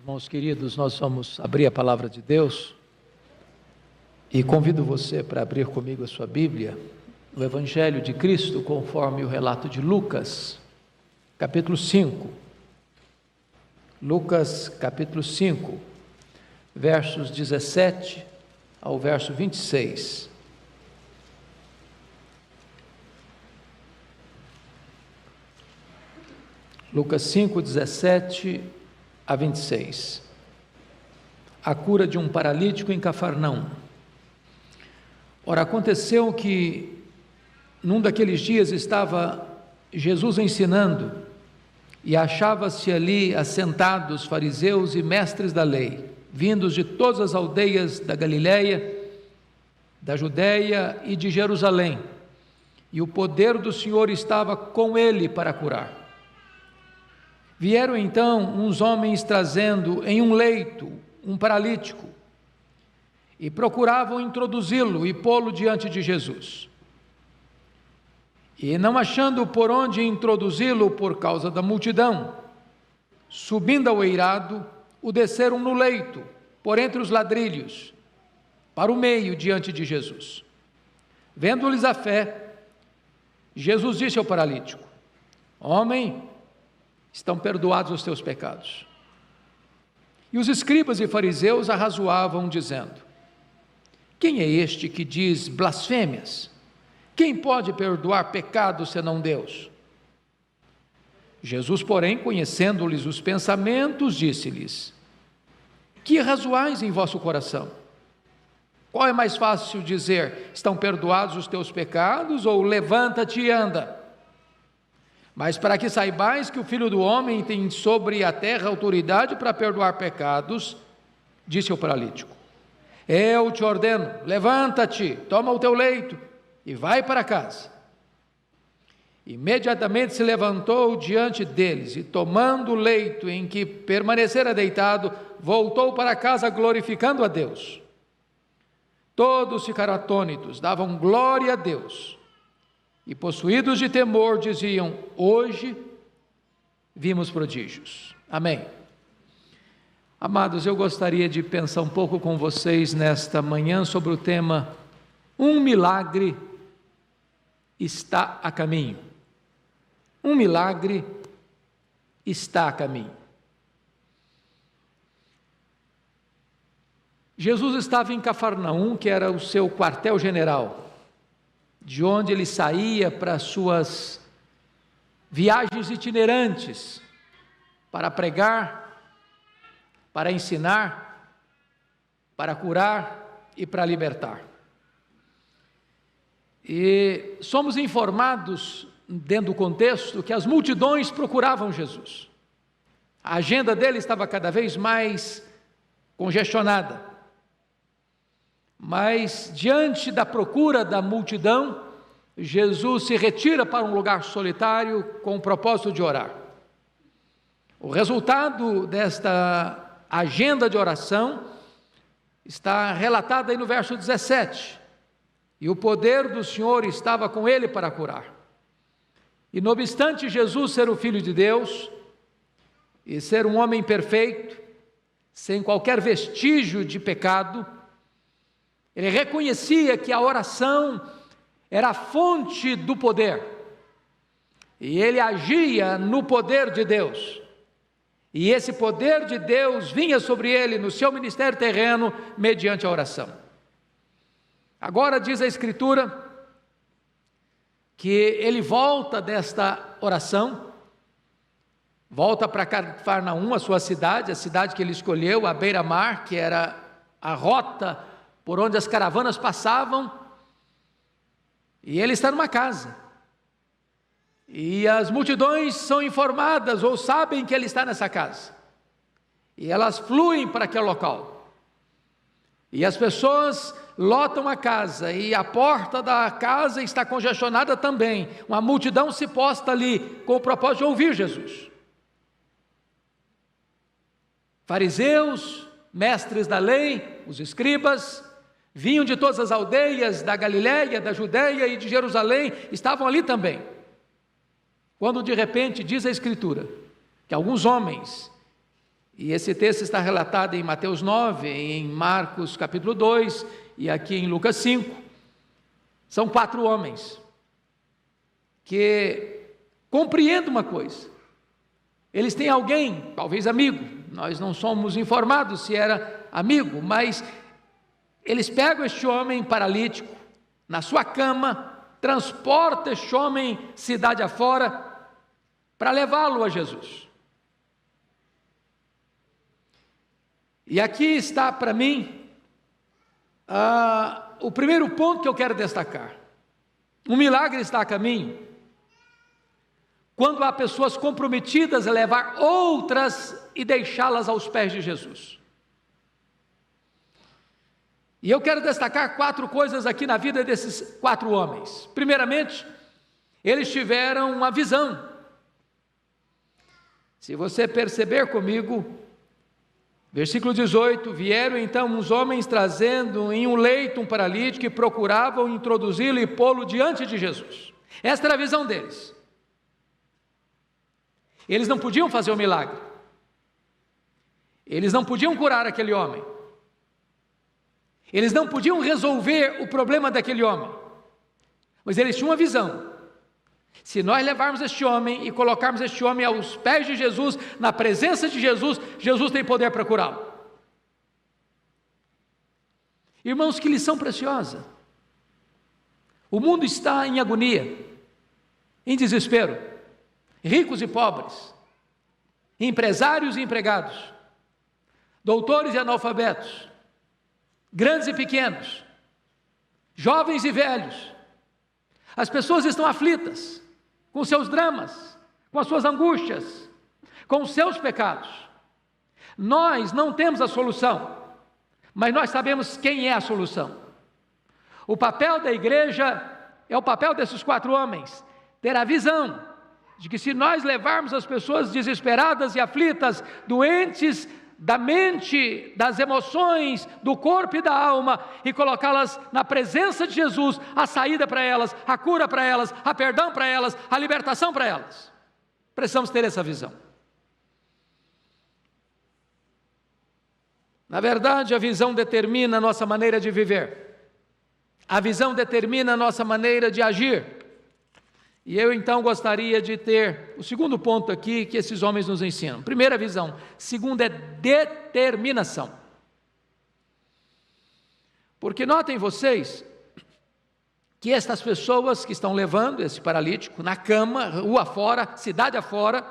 Irmãos queridos, nós vamos abrir a palavra de Deus e convido você para abrir comigo a sua Bíblia, no Evangelho de Cristo, conforme o relato de Lucas, capítulo 5. Lucas, capítulo 5, versos 17 ao verso 26. Lucas 5, 17 a 26. A cura de um paralítico em Cafarnaum. Ora, aconteceu que num daqueles dias estava Jesus ensinando e achava-se ali assentados fariseus e mestres da lei, vindos de todas as aldeias da Galiléia, da Judéia e de Jerusalém, e o poder do Senhor estava com ele para curar. Vieram então uns homens trazendo em um leito um paralítico e procuravam introduzi-lo e pô-lo diante de Jesus. E não achando por onde introduzi-lo por causa da multidão, subindo ao eirado, o desceram no leito, por entre os ladrilhos, para o meio diante de Jesus. Vendo-lhes a fé, Jesus disse ao paralítico: Homem, estão perdoados os teus pecados. E os escribas e fariseus arrazoavam, dizendo: Quem é este que diz blasfêmias? Quem pode perdoar pecados senão Deus? Jesus, porém, conhecendo-lhes os pensamentos, disse-lhes: Que razoais em vosso coração? Qual é mais fácil dizer: Estão perdoados os teus pecados, ou levanta-te e anda? Mas para que saibais que o Filho do Homem tem sobre a terra autoridade para perdoar pecados, disse ao paralítico: Eu te ordeno, levanta-te, toma o teu leito e vai para casa. Imediatamente se levantou diante deles e, tomando o leito em que permanecera deitado, voltou para casa glorificando a Deus. Todos ficaram atônitos, davam glória a Deus. E possuídos de temor diziam: Hoje vimos prodígios. Amém. Amados, eu gostaria de pensar um pouco com vocês nesta manhã sobre o tema: Um milagre está a caminho. Um milagre está a caminho. Jesus estava em Cafarnaum, que era o seu quartel-general, de onde ele saía para suas viagens itinerantes, para pregar, para ensinar, para curar e para libertar. E somos informados, dentro do contexto, que as multidões procuravam Jesus. A agenda dele estava cada vez mais congestionada. Mas, diante da procura da multidão, Jesus se retira para um lugar solitário com o propósito de orar. O resultado desta agenda de oração está relatado aí no verso 17. E o poder do Senhor estava com ele para curar. E não obstante Jesus ser o Filho de Deus e ser um homem perfeito, sem qualquer vestígio de pecado, ele reconhecia que a oração era a fonte do poder, e ele agia no poder de Deus, e esse poder de Deus vinha sobre ele no seu ministério terreno, mediante a oração. Agora diz a Escritura que ele volta desta oração, volta para Cafarnaum, a sua cidade, a cidade que ele escolheu, a beira-mar, que era a rota por onde as caravanas passavam, e ele está numa casa, e as multidões são informadas ou sabem que ele está nessa casa, e elas fluem para aquele local, e as pessoas lotam a casa, e a porta da casa está congestionada também, uma multidão se posta ali, com o propósito de ouvir Jesus. Fariseus, mestres da lei, os escribas, vinham de todas as aldeias da Galiléia, da Judéia e de Jerusalém, estavam ali também. Quando de repente diz a Escritura que alguns homens E esse texto está relatado em Mateus 9, em Marcos capítulo 2 e aqui em Lucas 5. São 4 homens que compreendem uma coisa. Eles têm alguém, talvez amigo, nós não somos informados se era amigo, mas eles pegam este homem paralítico na sua cama, transportam este homem cidade afora para levá-lo a Jesus. E aqui está para mim o primeiro ponto que eu quero destacar. Um milagre está a caminho quando há pessoas comprometidas a levar outras e deixá-las aos pés de Jesus. E eu quero destacar 4 coisas aqui na vida desses 4 homens. Primeiramente, eles tiveram uma visão. Se você perceber comigo, versículo 18, vieram então uns homens trazendo em um leito um paralítico e procuravam introduzi-lo e pô-lo diante de Jesus. Esta era a visão deles. Eles não podiam fazer o milagre. Eles não podiam curar aquele homem. Eles não podiam resolver o problema daquele homem. Mas eles tinham uma visão. Se nós levarmos este homem e colocarmos este homem aos pés de Jesus, na presença de Jesus, Jesus tem poder para curá-lo. Irmãos, que lição preciosa. O mundo está em agonia, em desespero, ricos e pobres, empresários e empregados, doutores e analfabetos, grandes e pequenos, jovens e velhos. As pessoas estão aflitas, com seus dramas, com as suas angústias, com os seus pecados. Nós não temos a solução, mas nós sabemos quem é a solução. O papel da igreja é o papel desses 4 homens, ter a visão de que se nós levarmos as pessoas desesperadas e aflitas, doentes da mente, das emoções, do corpo e da alma, e colocá-las na presença de Jesus, a saída para elas, a cura para elas, a perdão para elas, a libertação para elas. Precisamos ter essa visão. Na verdade, a visão determina a nossa maneira de viver. A visão determina a nossa maneira de agir. E eu então gostaria de ter o segundo ponto aqui que esses homens nos ensinam. Primeira visão. Segunda é determinação. Porque notem vocês que estas pessoas que estão levando esse paralítico na cama, rua fora, cidade afora,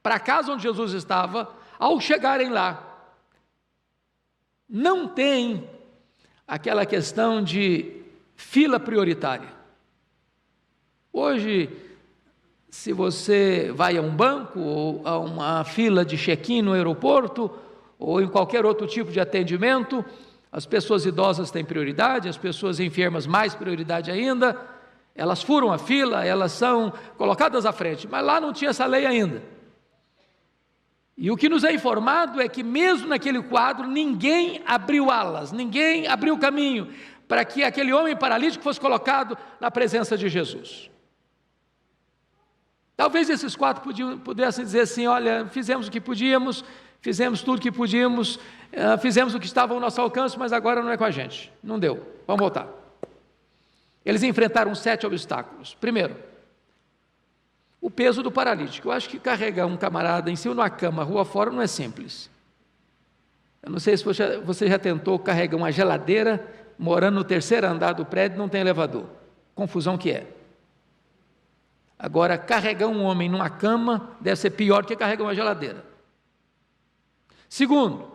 para a casa onde Jesus estava, ao chegarem lá, não tem aquela questão de fila prioritária. Hoje, se você vai a um banco ou a uma fila de check-in no aeroporto ou em qualquer outro tipo de atendimento, as pessoas idosas têm prioridade, as pessoas enfermas mais prioridade ainda, elas furam a fila, elas são colocadas à frente, mas lá não tinha essa lei ainda. E o que nos é informado é que mesmo naquele quadro, ninguém abriu alas, ninguém abriu caminho para que aquele homem paralítico fosse colocado na presença de Jesus. Talvez esses 4 pudessem dizer assim, olha, fizemos o que podíamos, fizemos tudo o que podíamos, fizemos o que estava ao nosso alcance, mas agora não é com a gente, não deu, vamos voltar. Eles enfrentaram 7 obstáculos. Primeiro, o peso do paralítico. Eu acho que carregar um camarada em cima de uma cama, rua fora, não é simples. Eu não sei se você já tentou carregar uma geladeira, morando no 3º andar do prédio, não tem elevador. Confusão que é. Agora, carregar um homem numa cama deve ser pior do que carregar uma geladeira. Segundo,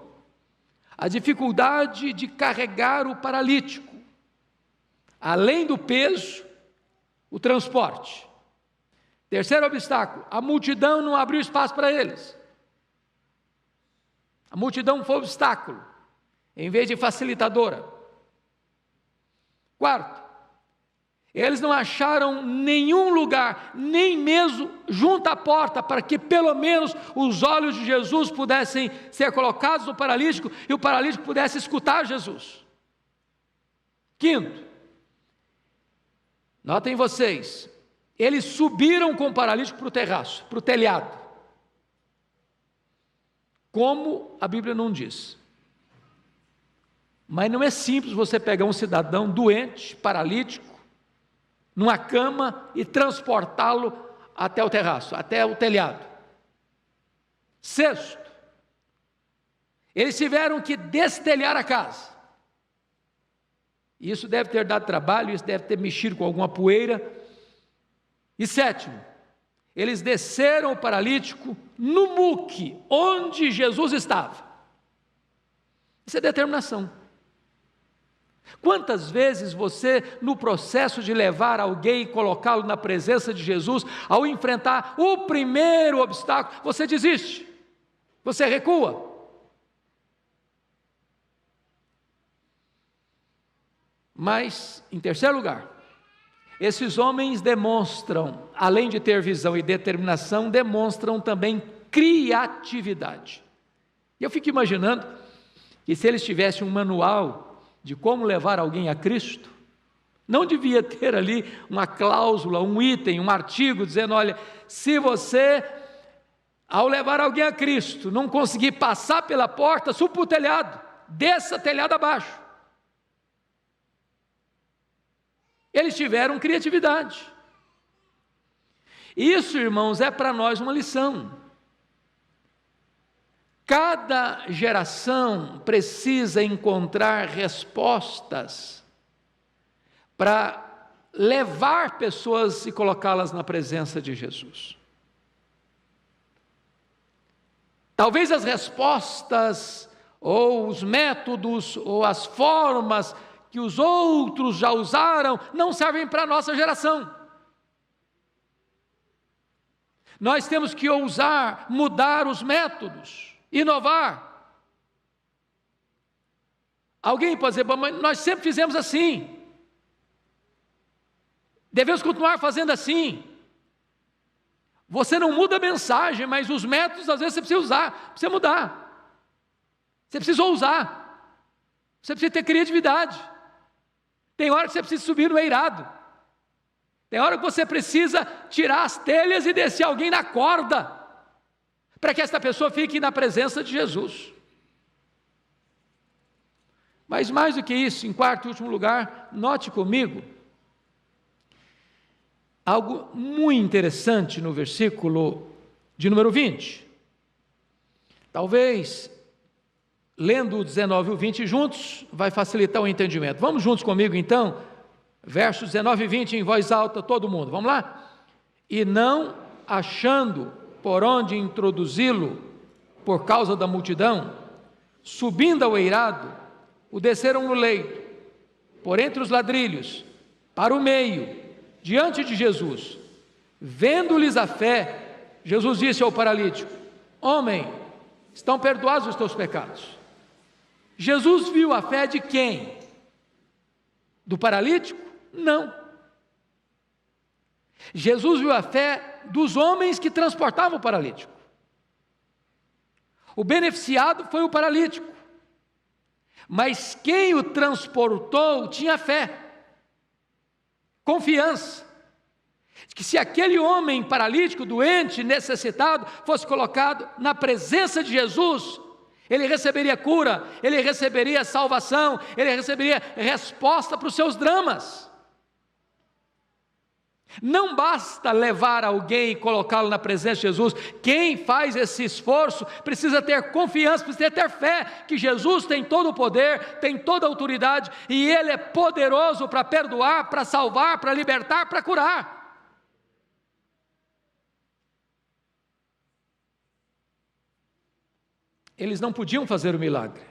a dificuldade de carregar o paralítico. Além do peso, o transporte. Terceiro obstáculo, a multidão não abriu espaço para eles. A multidão foi obstáculo, em vez de facilitadora. Quarto, eles não acharam nenhum lugar, nem mesmo junto à porta, para que pelo menos os olhos de Jesus pudessem ser colocados no paralítico e o paralítico pudesse escutar Jesus. Quinto, notem vocês, eles subiram com o paralítico para o terraço, para o telhado. Como a Bíblia não diz. Mas não é simples você pegar um cidadão doente, paralítico, numa cama e transportá-lo até o terraço, até o telhado. Sexto, eles tiveram que destelhar a casa. Isso deve ter dado trabalho, isso deve ter mexido com alguma poeira. E sétimo, eles desceram o paralítico no muque, onde Jesus estava. Isso é determinação. Quantas vezes você, no processo de levar alguém e colocá-lo na presença de Jesus, ao enfrentar o primeiro obstáculo, você desiste, você recua? Mas, em terceiro lugar, esses homens demonstram, além de ter visão e determinação, demonstram também criatividade. E eu fico imaginando que se eles tivessem um manual de como levar alguém a Cristo, não devia ter ali uma cláusula, um item, um artigo, dizendo, olha, se você, ao levar alguém a Cristo, não conseguir passar pela porta, suba para o telhado, desça telhado abaixo. Eles tiveram criatividade. Isso, irmãos, é para nós uma lição. Cada geração precisa encontrar respostas para levar pessoas e colocá-las na presença de Jesus. Talvez as respostas, ou os métodos, ou as formas que os outros já usaram, não servem para a nossa geração. Nós temos que ousar mudar os métodos, inovar. Alguém pode dizer, mas nós sempre fizemos assim. Devemos continuar fazendo assim. Você não muda a mensagem, mas os métodos às vezes você precisa usar, precisa mudar. Você precisa ousar. Você precisa ter criatividade. Tem hora que você precisa subir no eirado. Tem hora que você precisa tirar as telhas e descer alguém na corda, para que esta pessoa fique na presença de Jesus. Mas mais do que isso, em quarto e último lugar, note comigo algo muito interessante no versículo de número 20. Talvez, lendo o 19 e o 20 juntos, vai facilitar o entendimento. Vamos juntos comigo então, versos 19 e 20 em voz alta, todo mundo, vamos lá? E não achando por onde introduzi-lo, por causa da multidão, subindo ao eirado, o desceram no leito, por entre os ladrilhos, para o meio, diante de Jesus. Vendo-lhes a fé, Jesus disse ao paralítico, homem, estão perdoados os teus pecados. Jesus viu a fé de quem? Do paralítico? Não. Jesus viu a fé dos homens que transportavam o paralítico. O beneficiado foi o paralítico, mas quem o transportou tinha fé, confiança, de que se aquele homem paralítico, doente, necessitado, fosse colocado na presença de Jesus, ele receberia cura, ele receberia salvação, ele receberia resposta para os seus dramas. Não basta levar alguém e colocá-lo na presença de Jesus. Quem faz esse esforço precisa ter confiança, precisa ter fé que Jesus tem todo o poder, tem toda a autoridade e Ele é poderoso para perdoar, para salvar, para libertar, para curar. Eles não podiam fazer o milagre.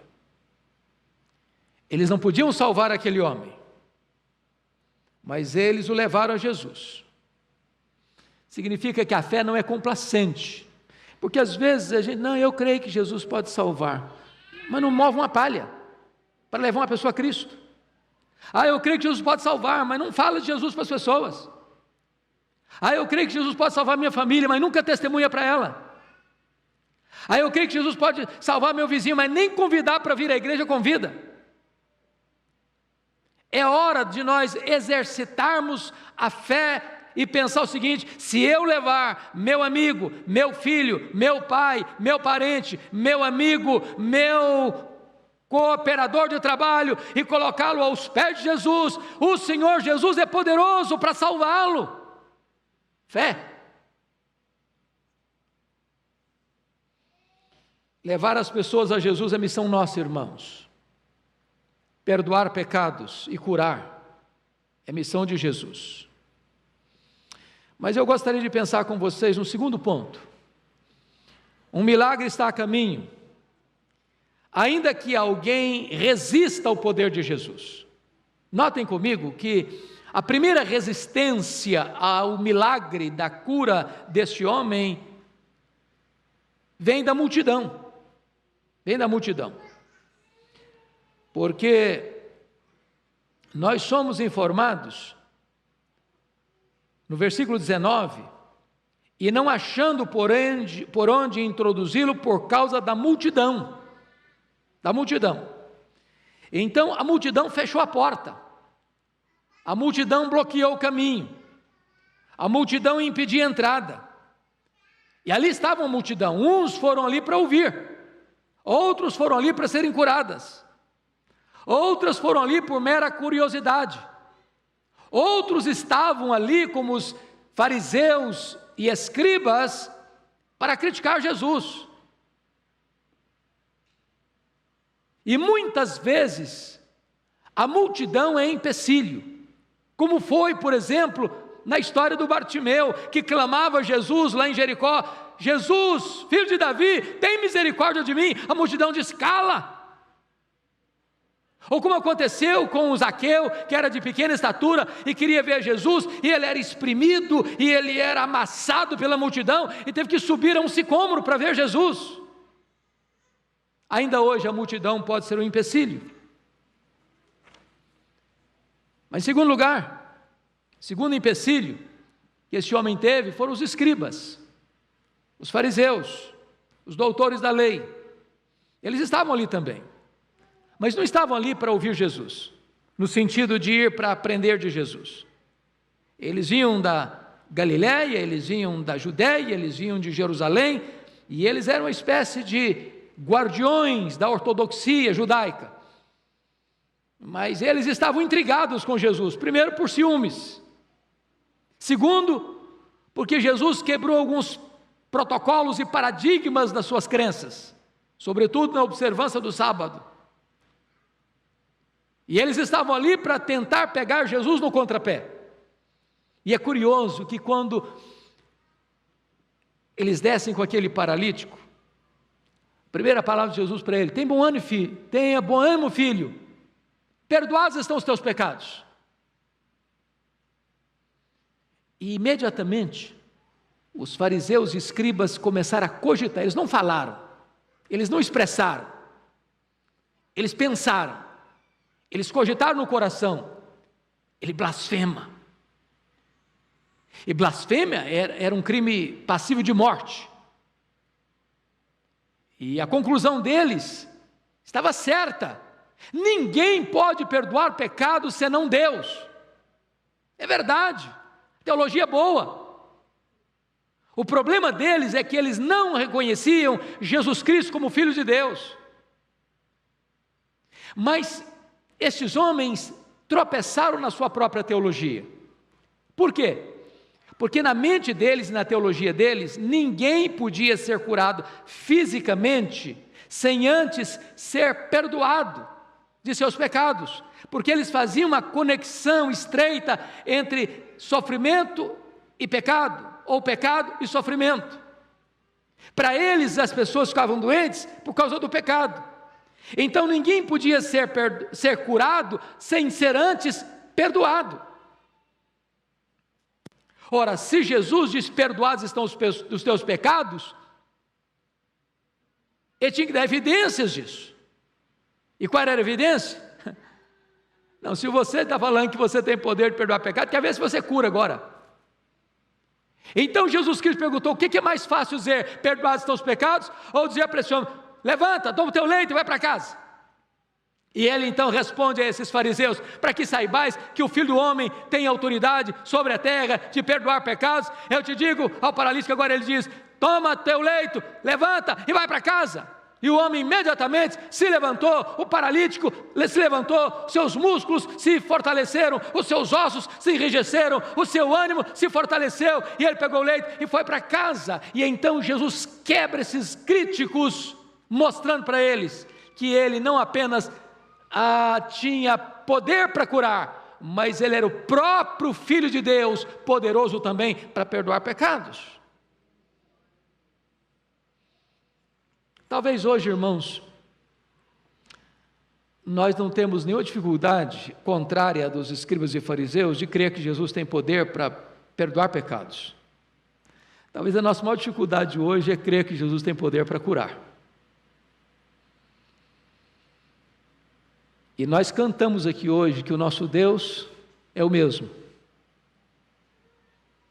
Eles não podiam salvar aquele homem. Mas eles o levaram a Jesus. Significa que a fé não é complacente, porque às vezes a gente, não, eu creio que Jesus pode salvar, mas não move uma palha para levar uma pessoa a Cristo. Eu creio que Jesus pode salvar, mas não fala de Jesus para as pessoas. Eu creio que Jesus pode salvar minha família, mas nunca testemunha para ela. Eu creio que Jesus pode salvar meu vizinho, mas nem convidar para vir à igreja convida. É hora de nós exercitarmos a fé e pensar o seguinte: se eu levar meu amigo, meu filho, meu pai, meu parente, meu amigo, meu cooperador de trabalho e colocá-lo aos pés de Jesus, o Senhor Jesus é poderoso para salvá-lo. Fé. Levar as pessoas a Jesus é missão nossa, irmãos. Perdoar pecados e curar é missão de Jesus. Mas eu gostaria de pensar com vocês no segundo ponto. Um milagre está a caminho, ainda que alguém resista ao poder de Jesus. Notem comigo que a primeira resistência ao milagre da cura deste homem vem da multidão. Vem da multidão. Porque nós somos informados, no versículo 19, e não achando por onde introduzi-lo por causa da multidão. Da multidão. Então a multidão fechou a porta, a multidão bloqueou o caminho, a multidão impedia a entrada, e ali estava a multidão. Uns foram ali para ouvir, outros foram ali para serem curadas, outras foram ali por mera curiosidade, outros estavam ali como os fariseus e escribas para criticar Jesus. E muitas vezes a multidão é empecilho, como foi, por exemplo, na história do Bartimeu, que clamava a Jesus lá em Jericó: Jesus, filho de Davi, tem misericórdia de mim. A multidão diz: cala. Ou como aconteceu com o Zaqueu, que era de pequena estatura e queria ver Jesus, e ele era exprimido, e ele era amassado pela multidão, e teve que subir a um sicômoro para ver Jesus. Ainda hoje a multidão pode ser um empecilho. Mas em segundo lugar, segundo empecilho que esse homem teve foram os escribas, os fariseus, os doutores da lei. Eles estavam ali também, mas não estavam ali para ouvir Jesus, no sentido de ir para aprender de Jesus. Eles vinham da Galiléia, eles vinham da Judéia, eles vinham de Jerusalém, e eles eram uma espécie de guardiões da ortodoxia judaica. Mas eles estavam intrigados com Jesus, primeiro por ciúmes, segundo, porque Jesus quebrou alguns protocolos e paradigmas das suas crenças, sobretudo na observância do sábado. E eles estavam ali para tentar pegar Jesus no contrapé. E é curioso que quando eles descem com aquele paralítico, a primeira palavra de Jesus para ele: tenha bom ânimo, filho, perdoados estão os teus pecados. E imediatamente os fariseus e escribas começaram a cogitar. Eles não falaram, eles não expressaram, eles pensaram, eles cogitaram no coração: ele blasfema. E blasfêmia era um crime passível de morte. E a conclusão deles estava certa: ninguém pode perdoar pecados senão Deus. É verdade, teologia boa. O problema deles é que eles não reconheciam Jesus Cristo como Filho de Deus. Mas estes homens tropeçaram na sua própria teologia. Por quê? Porque na mente deles e na teologia deles, ninguém podia ser curado fisicamente sem antes ser perdoado de seus pecados, porque eles faziam uma conexão estreita entre sofrimento e pecado, ou pecado e sofrimento. Para eles, as pessoas ficavam doentes por causa do pecado. Então ninguém podia ser curado sem ser antes perdoado. Ora, se Jesus diz: perdoados estão os teus pecados, ele tinha que dar evidências disso. E qual era a evidência? Não, se você está falando que você tem poder de perdoar pecado, quer ver se você cura agora. Então Jesus Cristo perguntou: o que é mais fácil dizer, perdoados estão os pecados, ou dizer para esse homem: levanta, toma o teu leito e vai para casa? E ele então responde a esses fariseus: para que saibais que o Filho do Homem tem autoridade sobre a terra de perdoar pecados, eu te digo ao paralítico. Agora ele diz: toma teu leito, levanta e vai para casa. E o homem imediatamente se levantou, o paralítico se levantou, seus músculos se fortaleceram, os seus ossos se enrijeceram, o seu ânimo se fortaleceu, e ele pegou o leito e foi para casa. E então Jesus quebra esses críticos, mostrando para eles que ele não apenas tinha poder para curar, mas ele era o próprio Filho de Deus, poderoso também para perdoar pecados. Talvez hoje, irmãos, nós não temos nenhuma dificuldade, contrária dos escribas e fariseus, de crer que Jesus tem poder para perdoar pecados. Talvez a nossa maior dificuldade hoje é crer que Jesus tem poder para curar. E nós cantamos aqui hoje que o nosso Deus é o mesmo.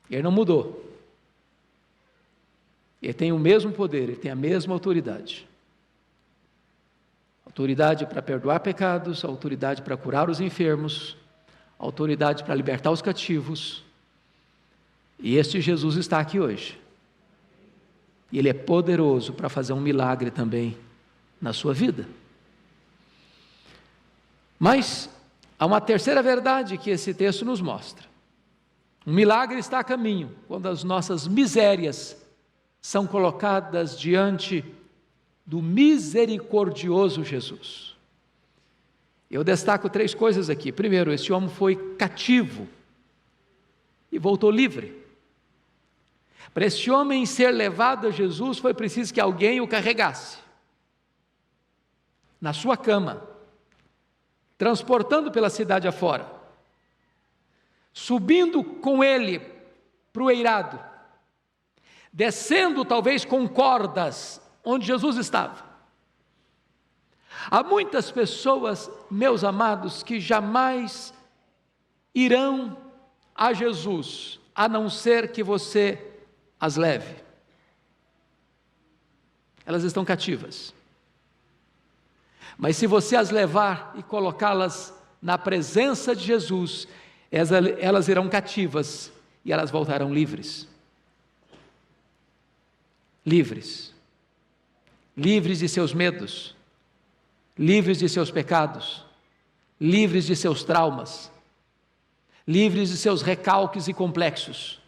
Ele não mudou. Ele tem o mesmo poder, ele tem a mesma autoridade. Autoridade para perdoar pecados, autoridade para curar os enfermos, autoridade para libertar os cativos. E este Jesus está aqui hoje. E ele é poderoso para fazer um milagre também na sua vida. Mas há uma terceira verdade que esse texto nos mostra. Um milagre está a caminho quando as nossas misérias são colocadas diante do misericordioso Jesus. Eu destaco 3 coisas aqui. Primeiro, esse homem foi cativo e voltou livre. Para esse homem ser levado a Jesus, foi preciso que alguém o carregasse na sua cama, transportando pela cidade afora, subindo com ele para o eirado, descendo talvez com cordas onde Jesus estava. Há muitas pessoas, meus amados, que jamais irão a Jesus, a não ser que você as leve. Elas estão cativas. Mas se você as levar e colocá-las na presença de Jesus, elas irão cativas e elas voltarão livres. Livres. Livres de seus medos, livres de seus pecados, livres de seus traumas, livres de seus recalques e complexos,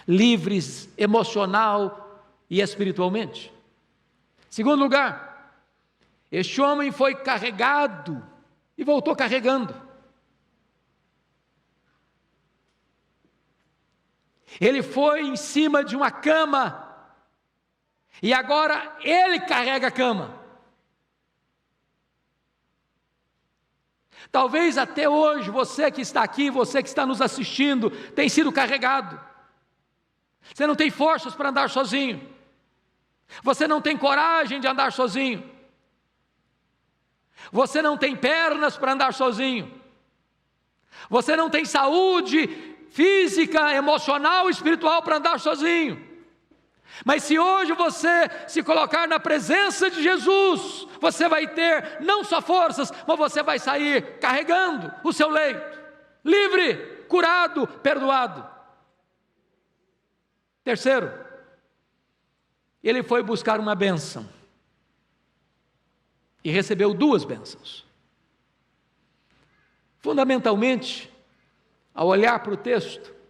livres emocional e espiritualmente. Segundo lugar, este homem foi carregado e voltou carregando. Ele foi em cima de uma cama e agora ele carrega a cama. Talvez até hoje você que está aqui, você que está nos assistindo, tem sido carregado. Você não tem forças para andar sozinho. Você não tem coragem de andar sozinho. Você não tem pernas para andar sozinho. Você não tem saúde física, emocional, espiritual para andar sozinho. Mas se hoje você se colocar na presença de Jesus, você vai ter não só forças, mas você vai sair carregando o seu leito, livre, curado, perdoado. Terceiro, ele foi buscar uma bênção e recebeu 2 bênçãos. Fundamentalmente, ao olhar para o texto,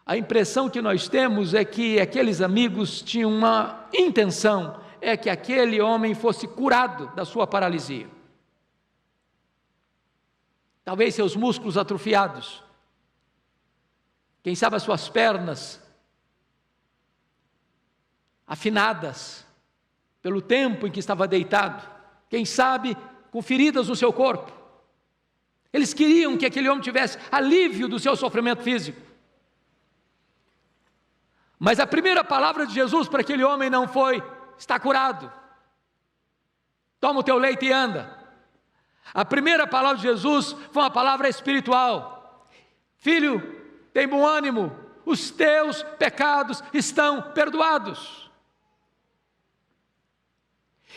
a impressão que nós temos é que aqueles amigos tinham uma intenção, é que aquele homem fosse curado da sua paralisia. Talvez seus músculos atrofiados, quem sabe as suas pernas afinadas pelo tempo em que estava deitado, quem sabe com feridas no seu corpo. Eles queriam que aquele homem tivesse alívio do seu sofrimento físico. Mas a primeira palavra de Jesus para aquele homem não foi: está curado, toma o teu leite e anda. A primeira palavra de Jesus foi uma palavra espiritual: filho, tem bom ânimo, os teus pecados estão perdoados.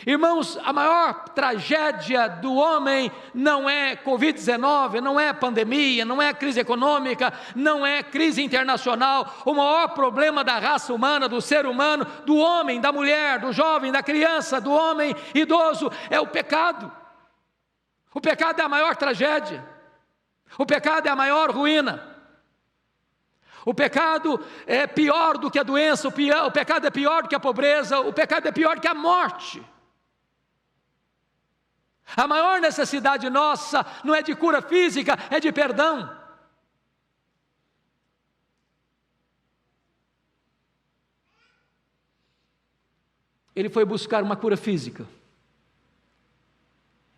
Irmãos, a maior tragédia do homem não é Covid-19, não é pandemia, não é crise econômica, não é crise internacional. O maior problema da raça humana, do ser humano, do homem, da mulher, do jovem, da criança, do homem idoso, é o pecado. O pecado é a maior tragédia. O pecado é a maior ruína. O pecado é pior do que a doença, o pecado é pior do que a pobreza, o pecado é pior do que a morte. A maior necessidade nossa não é de cura física, é de perdão. Ele foi buscar uma cura física.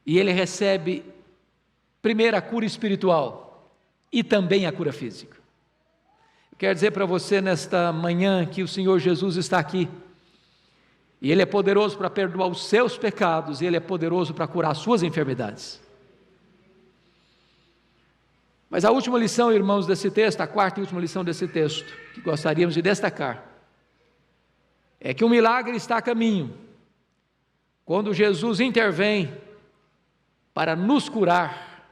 E ele recebe primeiro a cura espiritual e também a cura física. Quero dizer para você nesta manhã que o Senhor Jesus está aqui. E Ele é poderoso para perdoar os seus pecados, e Ele é poderoso para curar as suas enfermidades. Mas a última lição, irmãos, desse texto, a quarta e última lição desse texto, que gostaríamos de destacar, é que um milagre está a caminho, quando Jesus intervém para nos curar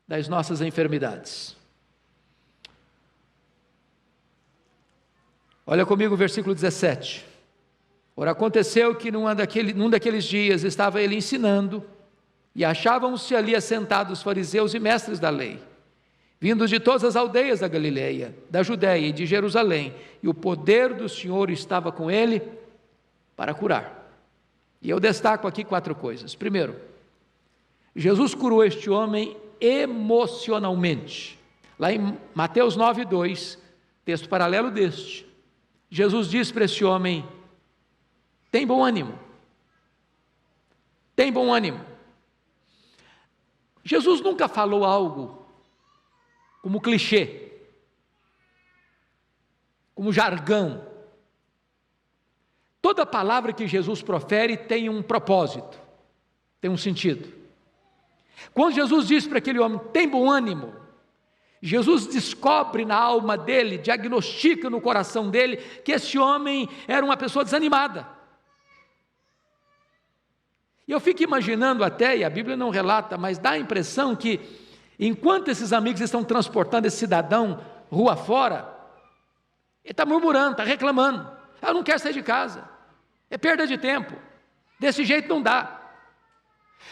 das nossas enfermidades. Olha comigo o versículo 17. Ora, aconteceu que num daqueles dias estava ele ensinando, e achavam-se ali assentados os fariseus e mestres da lei, vindos de todas as aldeias da Galileia, da Judéia e de Jerusalém, e o poder do Senhor estava com ele para curar. E eu destaco aqui 4 coisas. Primeiro, Jesus curou este homem emocionalmente. Lá em Mateus 9:2, texto paralelo deste, Jesus diz para este homem: tem bom ânimo. Tem bom ânimo. Jesus nunca falou algo como clichê, como jargão. Toda palavra que Jesus profere tem um propósito, tem um sentido. Quando Jesus diz para aquele homem: tem bom ânimo, Jesus descobre na alma dele, diagnostica no coração dele, que esse homem era uma pessoa desanimada. E eu fico imaginando até, e a Bíblia não relata, mas dá a impressão que, enquanto esses amigos estão transportando esse cidadão rua fora, ele está murmurando, está reclamando: eu não quero sair de casa, é perda de tempo, desse jeito não dá.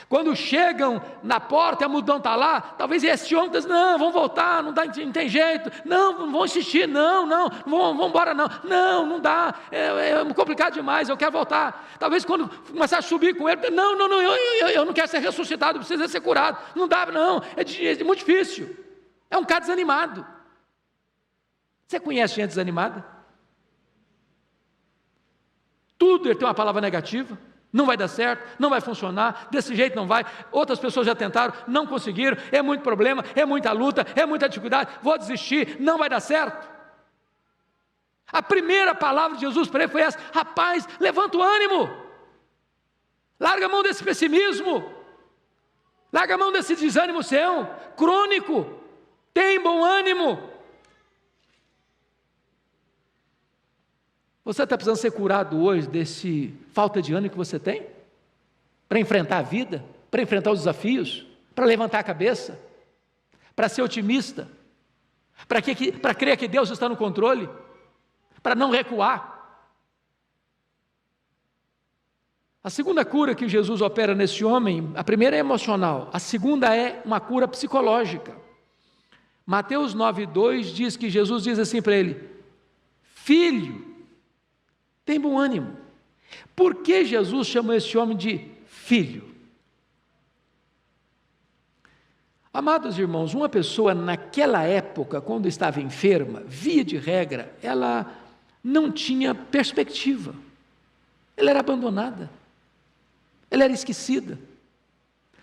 Quando chegam na porta e a multidão está lá, talvez esse homem diz: não, vamos voltar, não tem jeito, não vão insistir, não, vamos embora, não dá, é complicado demais, eu quero voltar. Talvez quando começar a subir com ele: não, eu não quero ser ressuscitado, eu preciso ser curado, não dá, não, é muito difícil, é um cara desanimado. Você conhece gente desanimada? Tudo ele tem uma palavra negativa. Não vai dar certo, não vai funcionar, desse jeito não vai. Outras pessoas já tentaram, não conseguiram, é muito problema, é muita luta, é muita dificuldade, vou desistir, não vai dar certo. A primeira palavra de Jesus para ele foi essa: rapaz, levanta o ânimo, larga a mão desse pessimismo, larga a mão desse desânimo seu, crônico, tem bom ânimo. Você está precisando ser curado hoje desse falta de ânimo que você tem? Para enfrentar a vida, para enfrentar os desafios, para levantar a cabeça, para ser otimista, para crer que Deus está no controle, para não recuar. A segunda cura que Jesus opera nesse homem, a primeira é emocional, a segunda é uma cura psicológica. Mateus 9:2 diz que Jesus diz assim para ele: filho, tem bom ânimo. Por que Jesus chamou esse homem de filho? Amados irmãos, uma pessoa naquela época, quando estava enferma, via de regra, ela não tinha perspectiva, ela era abandonada, ela era esquecida.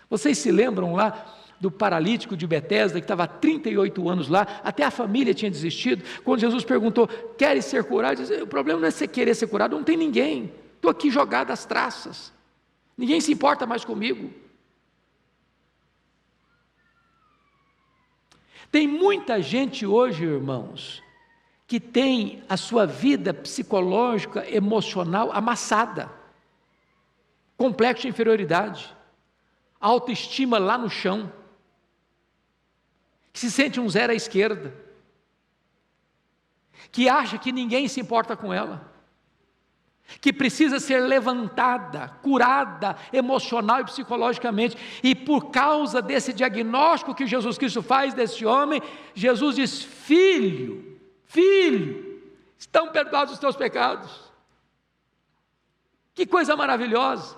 Vocês se lembram lá do paralítico de Betesda, que estava há 38 anos lá, até a família tinha desistido. Quando Jesus perguntou: queres ser curado? Ele disse: o problema não é você querer ser curado, não tem ninguém, estou aqui jogado às traças, ninguém se importa mais comigo. Tem muita gente hoje, irmãos, que tem a sua vida psicológica, emocional amassada. complexo de inferioridade, autoestima lá no chão, que se sente um zero à esquerda, que acha que ninguém se importa com ela, que precisa ser levantada, curada emocional e psicologicamente, e por causa desse diagnóstico que Jesus Cristo faz desse homem, Jesus diz: filho, estão perdoados os teus pecados. Que coisa maravilhosa!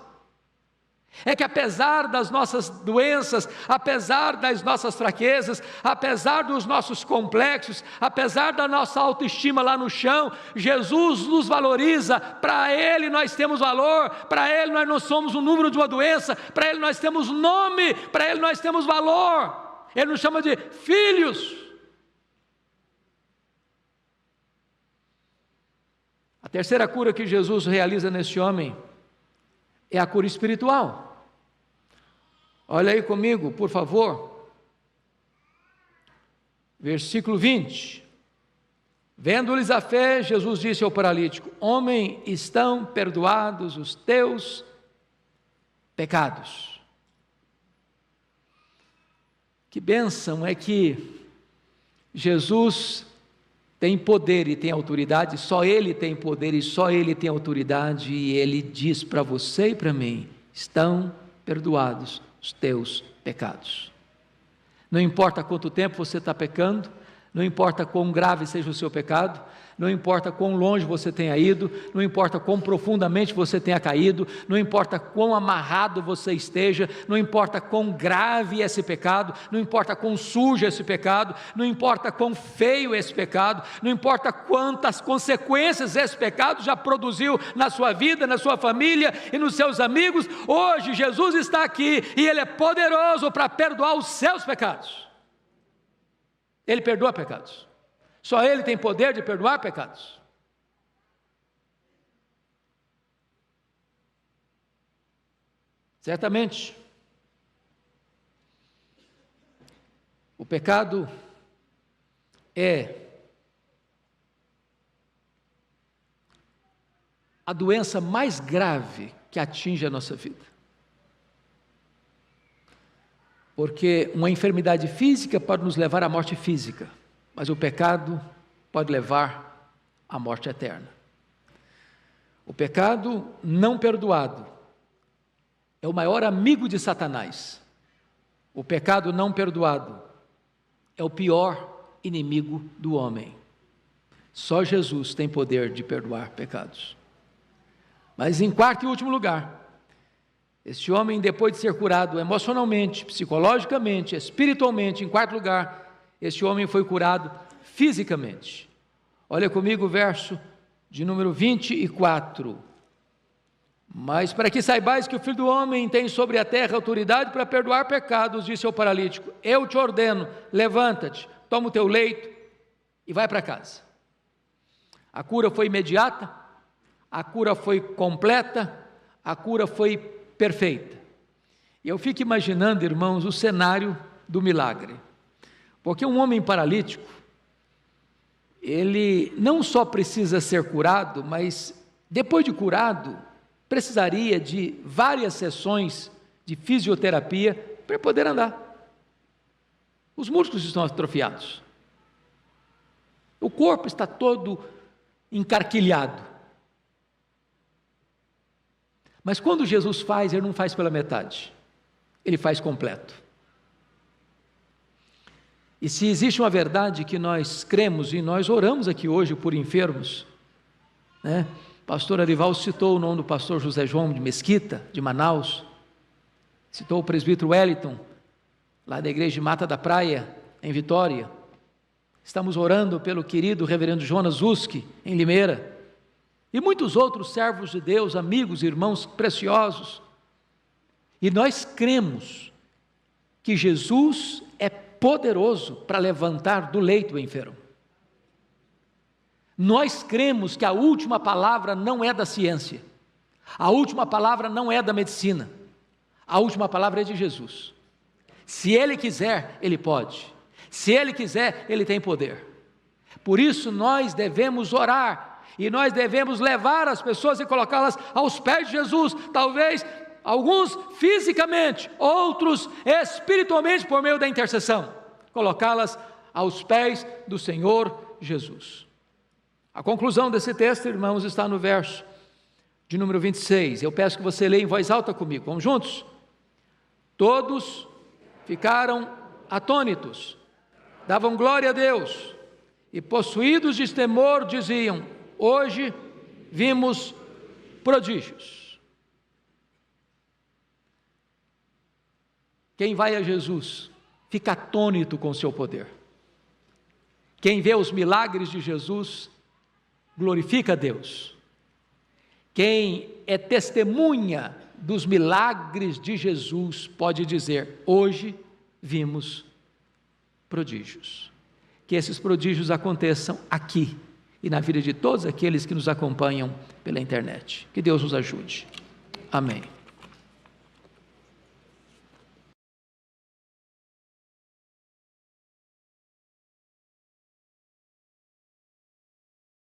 É que apesar das nossas doenças, apesar das nossas fraquezas, apesar dos nossos complexos, apesar da nossa autoestima lá no chão, Jesus nos valoriza. Para Ele nós temos valor, para Ele nós não somos o número de uma doença, para Ele nós temos nome, para Ele nós temos valor. Ele nos chama de filhos. A terceira cura que Jesus realiza nesse homem é a cura espiritual. Olha aí comigo, por favor. Versículo 20. Vendo-lhes a fé, Jesus disse ao paralítico: homem, estão perdoados os teus pecados. Que bênção é que Jesus tem poder e tem autoridade, só Ele tem poder e só Ele tem autoridade, e Ele diz para você e para mim: estão perdoados os teus pecados. Não importa quanto tempo você está pecando, não importa quão grave seja o seu pecado, não importa quão longe você tenha ido, não importa quão profundamente você tenha caído, não importa quão amarrado você esteja, não importa quão grave é esse pecado, não importa quão sujo é esse pecado, não importa quão feio é esse pecado, não importa quantas consequências esse pecado já produziu na sua vida, na sua família e nos seus amigos. Hoje Jesus está aqui e Ele é poderoso para perdoar os seus pecados. Ele perdoa pecados. Só Ele tem poder de perdoar pecados. Certamente, o pecado é a doença mais grave que atinge a nossa vida. Porque uma enfermidade física pode nos levar à morte física, mas o pecado pode levar à morte eterna. O pecado não perdoado é o maior amigo de Satanás. O pecado não perdoado é o pior inimigo do homem. Só Jesus tem poder de perdoar pecados. Mas em quarto e último lugar, este homem, depois de ser curado emocionalmente, psicologicamente, espiritualmente, em quarto lugar, este homem foi curado fisicamente. Olha comigo o verso de número 24. Mas para que saibais que o Filho do Homem tem sobre a terra autoridade para perdoar pecados, disse ao paralítico: eu te ordeno, levanta-te, toma o teu leito e vai para casa. A cura foi imediata, a cura foi completa, a cura foi perfeita. E eu fico imaginando, irmãos, o cenário do milagre. Porque um homem paralítico, ele não só precisa ser curado, mas depois de curado, precisaria de várias sessões de fisioterapia para poder andar. Os músculos estão atrofiados. O corpo está todo encarquilhado. Mas quando Jesus faz, Ele não faz pela metade, Ele faz completo. E se existe uma verdade que nós cremos, e nós oramos aqui hoje por enfermos, né? Pastor Arival citou o nome do pastor José João de Mesquita, de Manaus, citou o presbítero Wellington, lá da igreja de Mata da Praia, em Vitória. Estamos orando pelo querido reverendo Jonas Uski, em Limeira, e muitos outros servos de Deus, amigos, irmãos preciosos. E nós cremos que Jesus é poderoso para levantar do leito o enfermo. Nós cremos que a última palavra não é da ciência, a última palavra não é da medicina, a última palavra é de Jesus. Se Ele quiser, Ele pode. Se Ele quiser, Ele tem poder. Por isso nós devemos orar, e nós devemos levar as pessoas e colocá-las aos pés de Jesus. Talvez alguns fisicamente, outros espiritualmente por meio da intercessão, colocá-las aos pés do Senhor Jesus. A conclusão desse texto, irmãos, está no verso de número 26. Eu peço que você leia em voz alta comigo. Vamos juntos? Todos ficaram atônitos, davam glória a Deus e, possuídos de temor, diziam: hoje vimos prodígios. Quem vai a Jesus fica atônito com o seu poder. Quem vê os milagres de Jesus glorifica a Deus. Quem é testemunha dos milagres de Jesus pode dizer: hoje vimos prodígios. Que esses prodígios aconteçam aqui e na vida de todos aqueles que nos acompanham pela internet. Que Deus nos ajude. Amém.